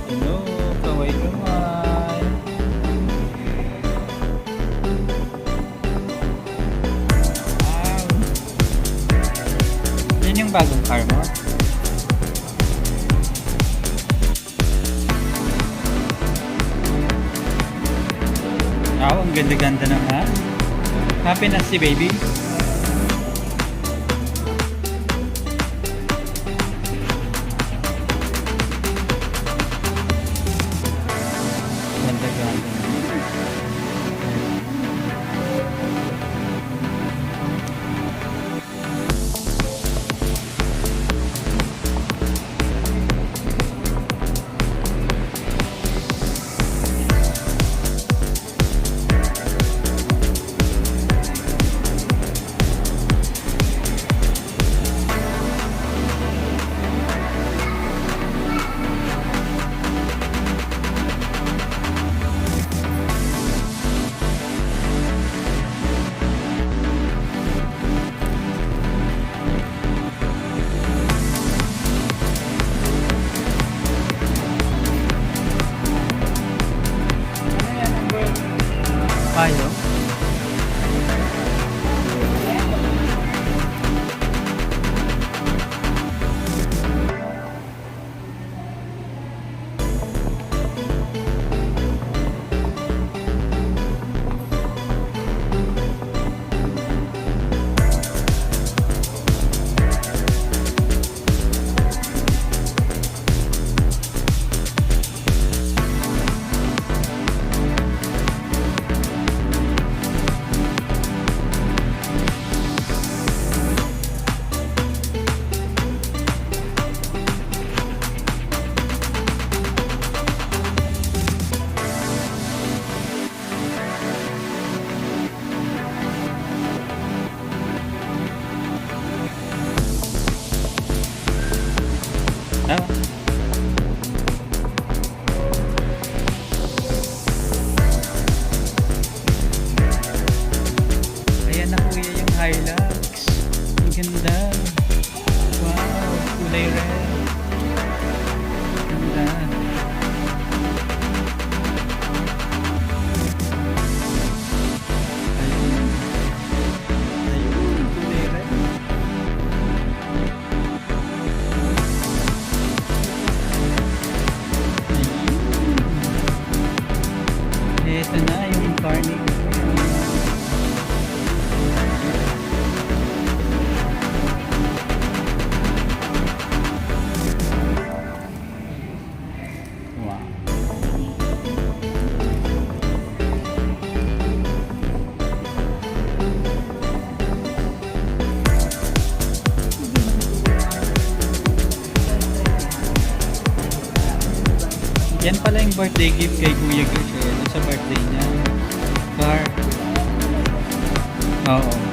Hello, kaway-kaway. Wow. Yan yung bagong car mo? Wow, ang ganda-ganda naman. Happy na si baby. Ganda-ganda. Payo. Ah. Ayan na kuya yung Hilux. Ang ganda. Wow, kulay red. Ganda. Ayun. Ayun, kulay red. Ito na yung incarnate. Wow. Yan pala yung birthday gift kay Kuya Gershel sa birthday niya. Car. Oo.